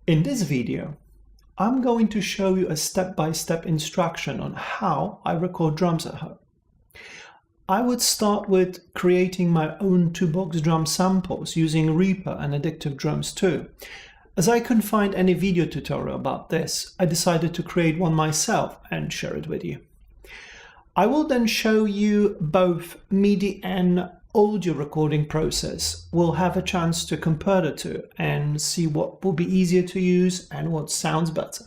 In this video, I'm going to show you a step-by-step instruction on how I record drums at home. I would start with creating my own 2-box drum samples using Reaper and Addictive drums too. As I couldn't find any video tutorial about this, I decided to create one myself and share it with you. I will then show you both MIDI and audio recording process. We'll have a chance to compare the two and see what will be easier to use and what sounds better.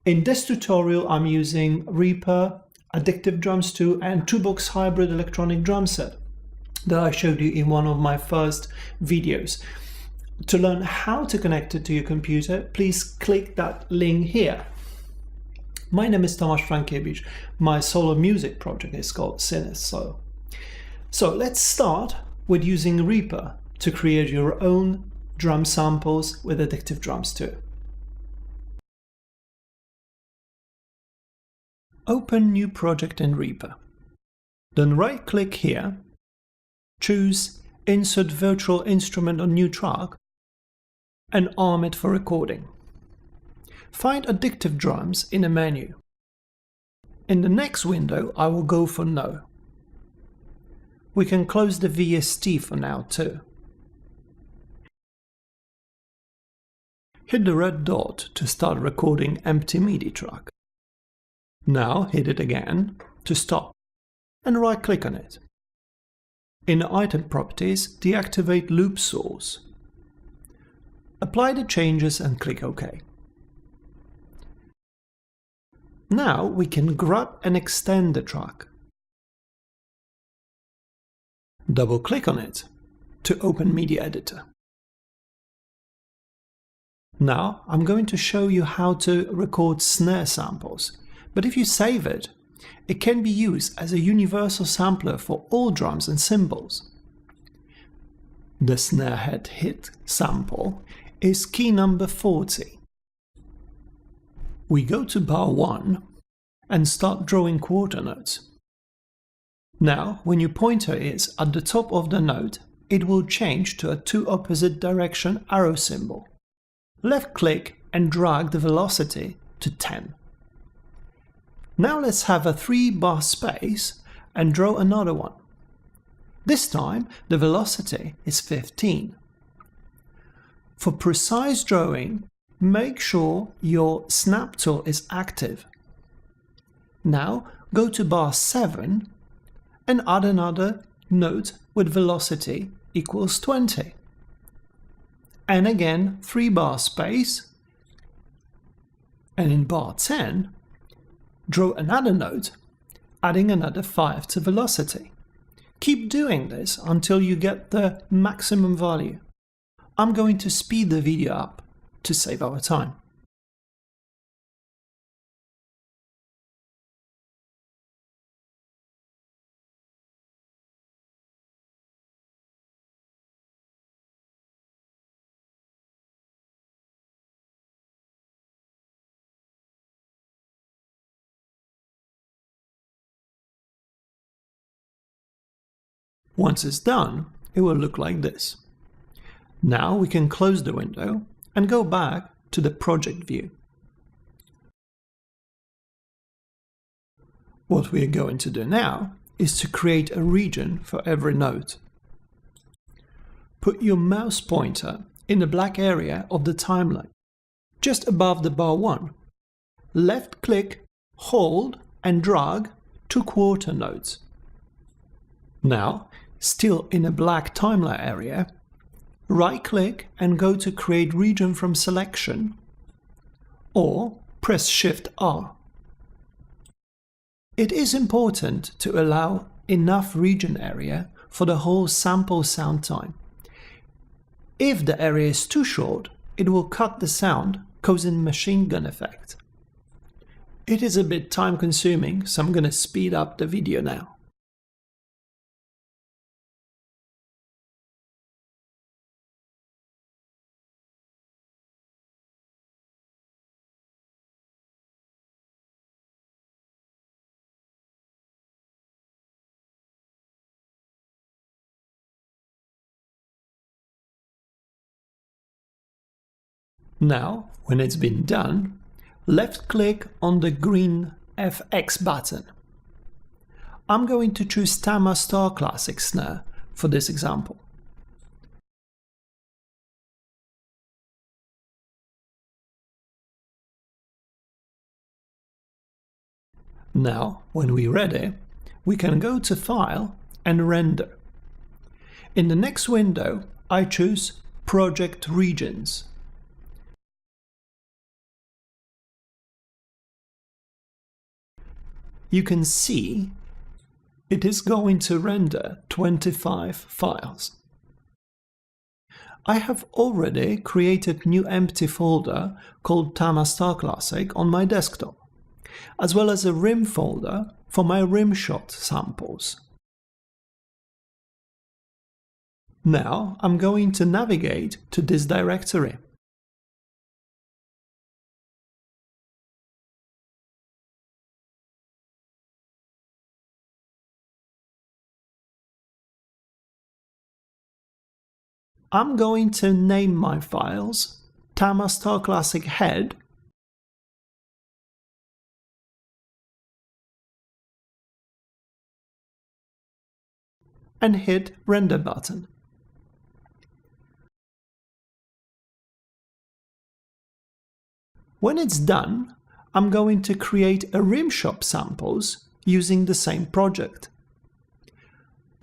In this tutorial, I'm using Reaper, Addictive drums too, and 2-box hybrid electronic drum set that I showed you in one of my first videos. To learn how to connect it to your computer, please click that link here. My name is Tomasz Frankiewicz. My solo music project is called Sinneth. So let's start with using Reaper to create your own drum samples with Addictive drums too. Open New Project in Reaper. Then right-click here, choose Insert Virtual Instrument on New Track, and arm it for recording. Find Addictive drums in a menu. In the next window, I will go for No. We can close the VST for now too. Hit the red dot to start recording empty MIDI track. Now hit it again to stop and right-click on it. In Item Properties, deactivate Loop Source. Apply the changes and click OK. Now we can grab and extend the track. Double-click on it to open MIDI Editor. Now I'm going to show you how to record snare samples, but if you save it, it can be used as a universal sampler for all drums and cymbals. The snare head hit sample is key number 40. We go to bar 1 and start drawing quarter notes. Now, when your pointer is at the top of the note, it will change to a 2 opposite direction arrow symbol. Left-click and drag the velocity to 10. Now let's have a 3-bar space and draw another one. This time the velocity is 15. For precise drawing, make sure your snap tool is active. Now go to bar 7 and add another note with velocity equals 20. And again 3-bar space, and in bar 10 draw another note, adding another 5 to velocity. Keep doing this until you get the maximum value. I'm going to speed the video up to save our time. Once it's done, it will look like this. Now we can close the window and go back to the project view. What we are going to do now is to create a region for every note. Put your mouse pointer in the black area of the timeline, just above the bar 1. Left-click, hold and drag 2 quarter notes. Now, still in a black timeline area, right-click and go to Create Region from Selection, or press Shift-R. It is important to allow enough region area for the whole sample sound time. If the area is too short, it will cut the sound, causing machine gun effect. It is a bit time-consuming, so I'm going to speed up the video now. Now, when it's been done, left-click on the green FX button. I'm going to choose Tomasz Star Classic snare for this example. Now, when we're ready, we can go to File and Render. In the next window, I choose Project Regions. You can see it is going to render 25 files. I have already created a new empty folder called Tomasz Star Classic on my desktop, as well as a rim folder for my rimshot samples. Now I'm going to navigate to this directory. I'm going to name my files Tomasz Star Classic Head and hit Render button. When it's done, I'm going to create a rimshot samples using the same project.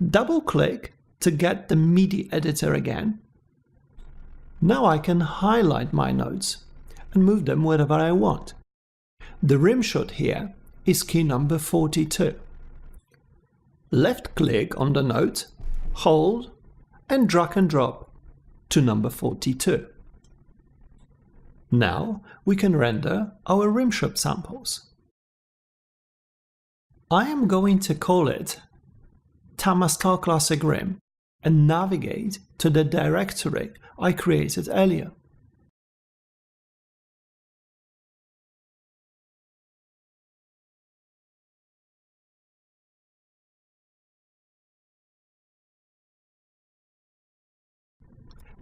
Double-click to get the MIDI editor again. Now I can highlight my notes and move them wherever I want. The rimshot here is key number 42. Left-click on the note, hold, and drag and drop to number 42. Now we can render our rimshot samples. I am going to call it Tomasz Star Classic Rim and navigate to the directory I created earlier.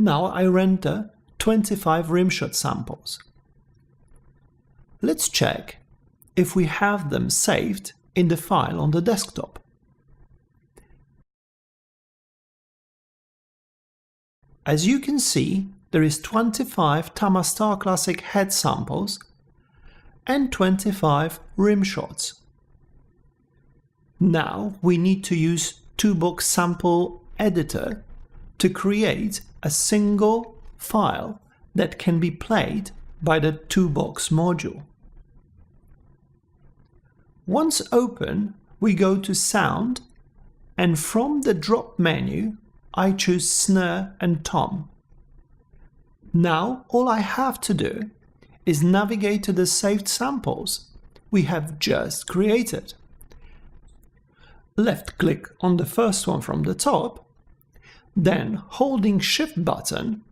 Now I render 25 rimshot samples. Let's check if we have them saved in the file on the desktop. As you can see, there is 25 Tomasz Star Classic Head samples and 25 rimshots. Now we need to use Toolbox Sample Editor to create a single file that can be played by the Toolbox module. Once open, we go to Sound, and from the drop menu, I choose Snare and Tom. Now all I have to do is navigate to the saved samples we have just created. Left-click on the first one from the top, then holding Shift button,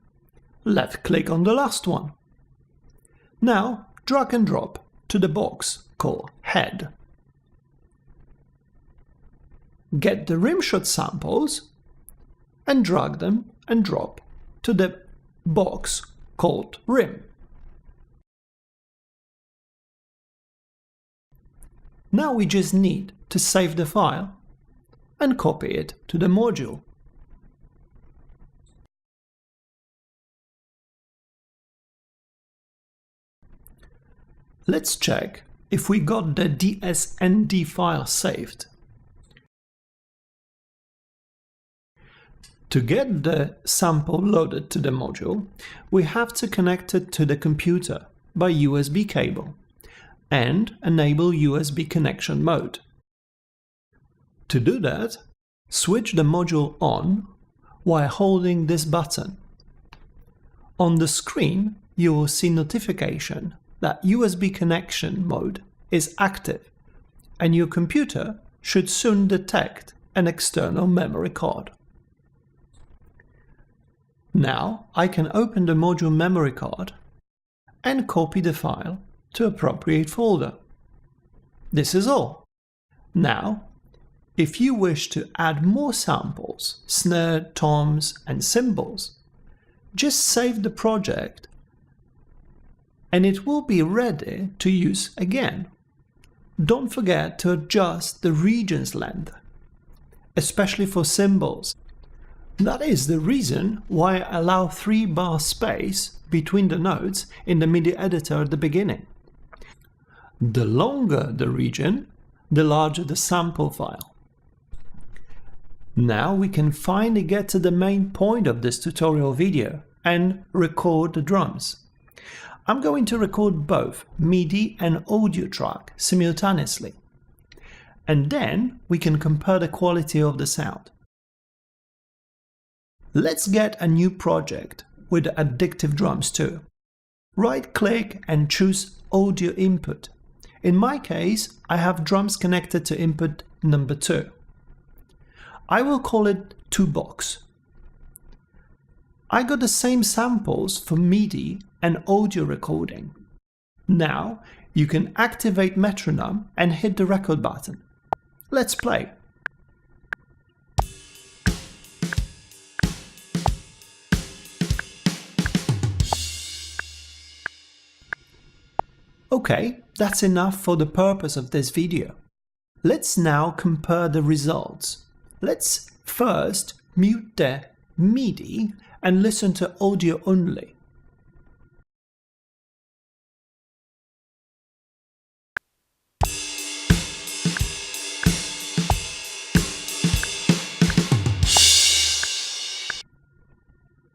left-click on the last one. Now drag and drop to the box called Head. Get the rimshot samples and drag them and drop to the box called Rim. Now we just need to save the file and copy it to the module. Let's check if we got the DSND file saved. To get the sample loaded to the module, we have to connect it to the computer by USB cable and enable USB connection mode. To do that, switch the module on while holding this button. On the screen, you will see notification that USB connection mode is active and your computer should soon detect an external memory card. Now I can open the module memory card and copy the file to appropriate folder. This is all. Now, if you wish to add more samples, snare, toms and cymbals, just save the project and it will be ready to use again. Don't forget to adjust the region's length, especially for cymbals. That is the reason why I allow 3-bar space between the notes in the MIDI editor at the beginning. The longer the region, the larger the sample file. Now we can finally get to the main point of this tutorial video and record the drums. I'm going to record both MIDI and audio track simultaneously. And then we can compare the quality of the sound. Let's get a new project with Addictive drums too. Right-click and choose Audio Input. In my case, I have drums connected to input number 2. I will call it Tomasz. I got the same samples for MIDI and audio recording. Now you can activate metronome and hit the record button. Let's play. Okay, that's enough for the purpose of this video. Let's now compare the results. Let's first mute the MIDI and listen to audio only.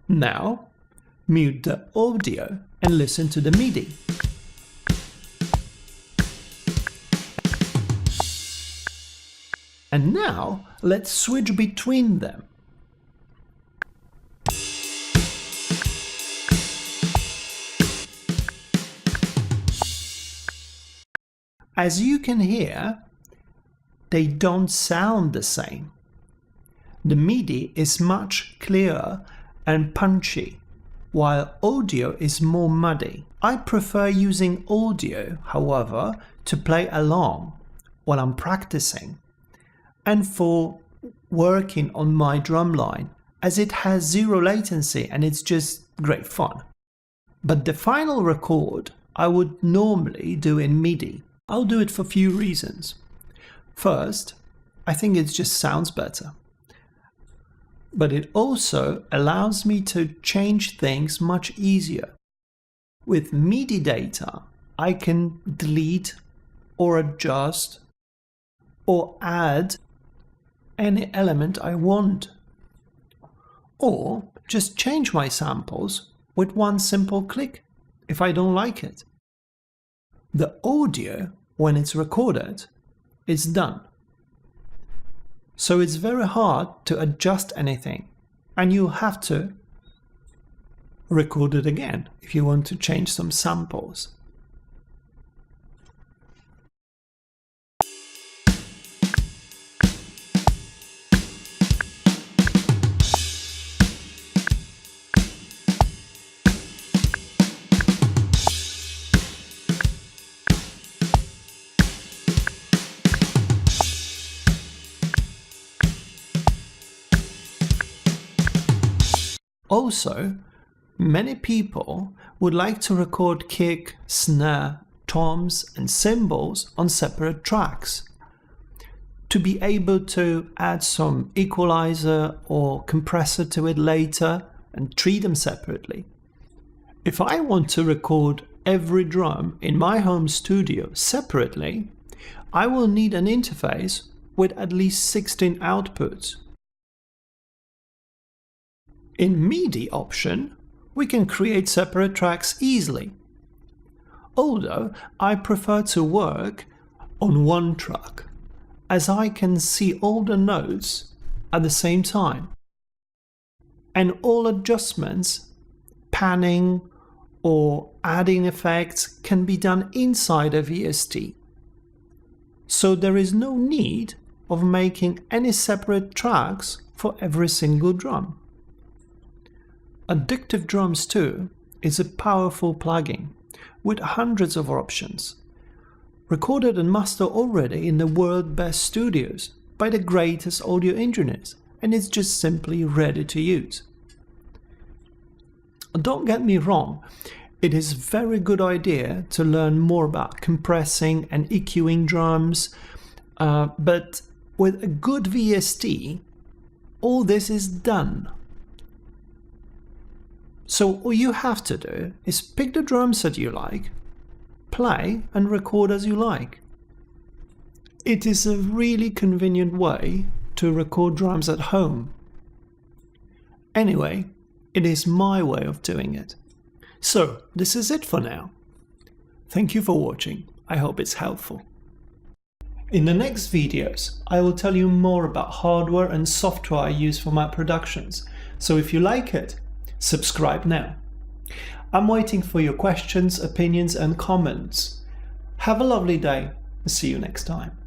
Now, mute the audio and listen to the MIDI. And now, let's switch between them. As you can hear, they don't sound the same. The MIDI is much clearer and punchy, while audio is more muddy. I prefer using audio, however, to play along while I'm practicing, and for working on my drumline, as it has zero latency and it's just great fun. But the final record I would normally do in MIDI. I'll do it for a few reasons. First, I think it just sounds better. But it also allows me to change things much easier. With MIDI data, I can delete or adjust or add any element I want, or just change my samples with one simple click if I don't like it. The audio, when it's recorded, is done. So it's very hard to adjust anything, and you have to record it again if you want to change some samples. Also, many people would like to record kick, snare, toms and cymbals on separate tracks to be able to add some equalizer or compressor to it later and treat them separately. If I want to record every drum in my home studio separately, I will need an interface with at least 16 outputs. In MIDI option, we can create separate tracks easily, although I prefer to work on one track, as I can see all the notes at the same time, and all adjustments, panning or adding effects can be done inside a VST, so there is no need of making any separate tracks for every single drum. Addictive Drums 2 is a powerful plugin with hundreds of options, recorded and mastered already in the world's best studios by the greatest audio engineers, and it's just simply ready to use. Don't get me wrong, it is a very good idea to learn more about compressing and EQing drums, but with a good VST, all this is done. So all you have to do is pick the drum set you like, play and record as you like. It is a really convenient way to record drums at home. Anyway, it is my way of doing it. So this is it for now. Thank you for watching. I hope it's helpful. In the next videos, I will tell you more about hardware and software I use for my productions. So if you like it, subscribe now. I'm waiting for your questions, opinions and comments. Have a lovely day. See you next time.